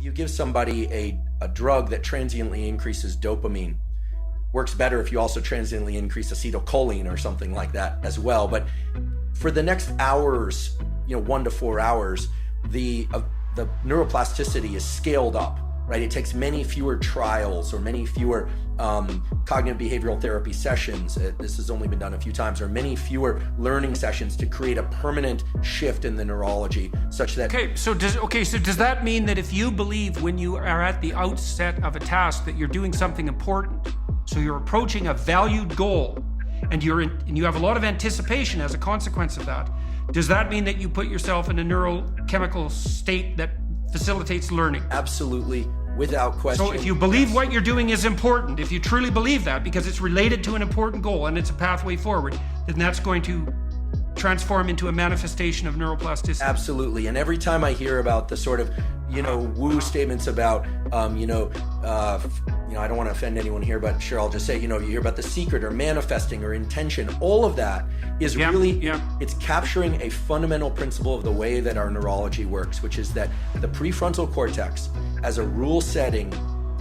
you give somebody a drug that transiently increases dopamine, works better if you also transiently increase acetylcholine or something like that as well. But for the next hours, 1 to 4 hours, the neuroplasticity is scaled up, right? It takes many fewer trials or many fewer cognitive behavioral therapy sessions. This has only been done a few times, or many fewer learning sessions to create a permanent shift in the neurology such that... So does that mean that if you believe when you are at the outset of a task that you're doing something important, so you're approaching a valued goal, and you have a lot of anticipation as a consequence of that, does that mean that you put yourself in a neurochemical state that facilitates learning? Absolutely, without question. So if you believe what you're doing is important, if you truly believe that because it's related to an important goal and it's a pathway forward, then that's going to transform into a manifestation of neuroplasticity. Absolutely. And every time I hear about the sort of, woo statements about, I don't want to offend anyone here, but sure, I'll just say, you hear about the secret or manifesting or intention, all of that is it's capturing a fundamental principle of the way that our neurology works, which is that the prefrontal cortex, as a rule-setting,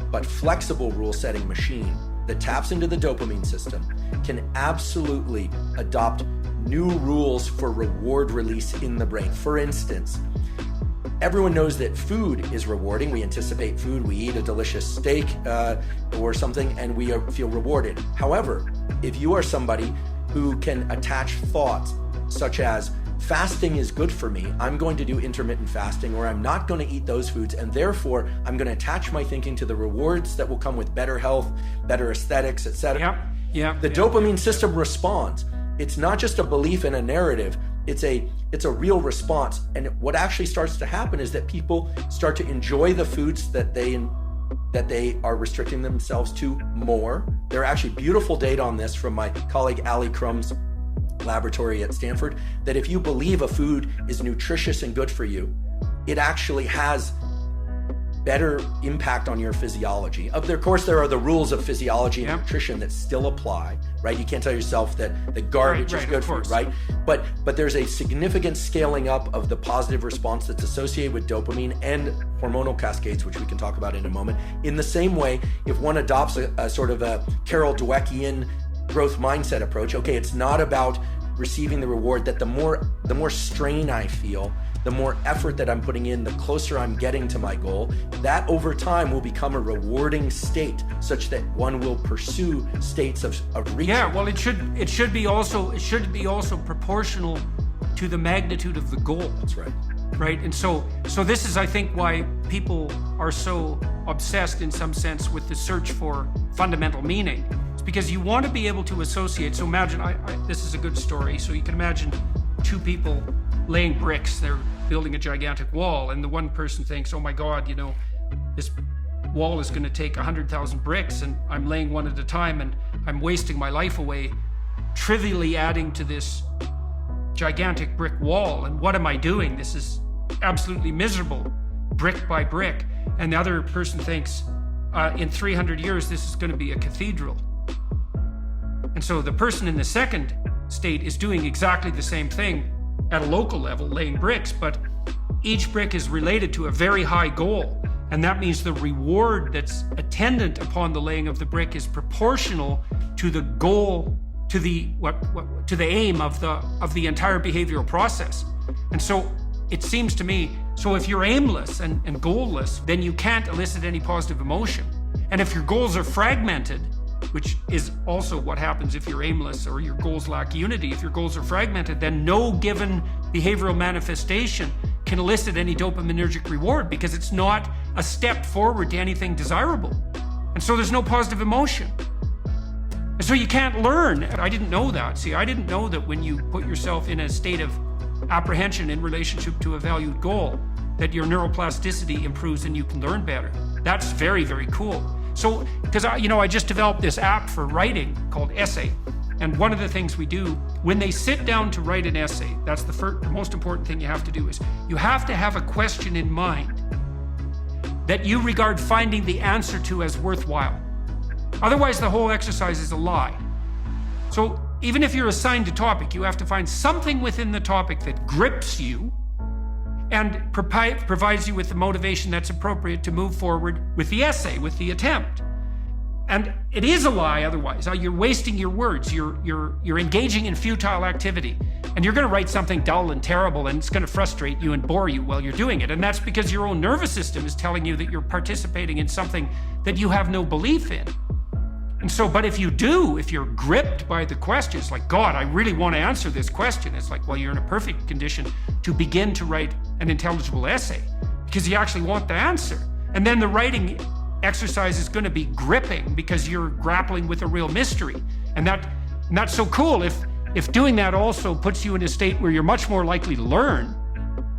but flexible rule-setting machine that taps into the dopamine system, can absolutely adopt new rules for reward release in the brain. For instance, everyone knows that food is rewarding. We anticipate food, we eat a delicious steak or something, and we feel rewarded. However, if you are somebody who can attach thoughts such as, fasting is good for me, I'm going to do intermittent fasting, or I'm not going to eat those foods, and therefore I'm going to attach my thinking to the rewards that will come with better health, better aesthetics, etc. The dopamine system responds. It's not just a belief in a narrative, it's a real response. And what actually starts to happen is that people start to enjoy the foods that they are restricting themselves to more. There are actually beautiful data on this from my colleague Ali Crum's laboratory at Stanford, that if you believe a food is nutritious and good for you, it actually has better impact on your physiology. Of course, there are the rules of physiology and nutrition that still apply, right? You can't tell yourself that the garbage is good for you, right? But there's a significant scaling up of the positive response that's associated with dopamine and hormonal cascades, which we can talk about in a moment. In the same way, if one adopts a sort of a Carol Dweckian growth mindset approach, okay, it's not about receiving the reward, that the more strain I feel, the more effort that I'm putting in, the closer I'm getting to my goal, that over time will become a rewarding state such that one will pursue states of reaching. Yeah, well, it should be also proportional to the magnitude of the goal. That's right. Right, and so this is, I think, why people are so obsessed in some sense with the search for fundamental meaning. It's because you want to be able to associate. So imagine, this is a good story. So you can imagine two people laying bricks. They're building a gigantic wall, and the one person thinks, oh my God, this wall is going to take 100,000 bricks, and I'm laying one at a time, and I'm wasting my life away, trivially adding to this gigantic brick wall. And what am I doing? This is absolutely miserable, brick by brick. And the other person thinks, in 300 years, this is going to be a cathedral. And so the person in the second state is doing exactly the same thing at a local level, laying bricks, but each brick is related to a very high goal. And that means the reward that's attendant upon the laying of the brick is proportional to the goal, to the aim of the entire behavioral process. And so it seems to me, so if you're aimless and goalless, then you can't elicit any positive emotion. And if your goals are fragmented, which is also what happens if you're aimless or your goals lack unity, if your goals are fragmented, then no given behavioral manifestation can elicit any dopaminergic reward because it's not a step forward to anything desirable. And so there's no positive emotion. And so you can't learn. I didn't know that. See, I didn't know that when you put yourself in a state of apprehension in relationship to a valued goal, that your neuroplasticity improves and you can learn better. That's very, very cool. So, because I just developed this app for writing called Essay. And one of the things we do, when they sit down to write an essay, that's the most important thing you have to do, is you have to have a question in mind that you regard finding the answer to as worthwhile. Otherwise, the whole exercise is a lie. So even if you're assigned a topic, you have to find something within the topic that grips you and provides you with the motivation that's appropriate to move forward with the essay, with the attempt. And it is a lie otherwise. You're wasting your words. You're engaging in futile activity. And you're going to write something dull and terrible, and it's going to frustrate you and bore you while you're doing it. And that's because your own nervous system is telling you that you're participating in something that you have no belief in. And so, but if you're gripped by the questions, like, God, I really want to answer this question, it's like, well, you're in a perfect condition to begin to write an intelligible essay because you actually want the answer. And then the writing exercise is going to be gripping because you're grappling with a real mystery. And that's so cool if doing that also puts you in a state where you're much more likely to learn,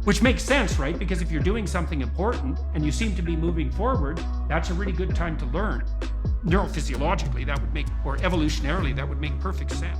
which makes sense, right? Because if you're doing something important and you seem to be moving forward, that's a really good time to learn. Neurophysiologically, that would make, or evolutionarily, that would make perfect sense.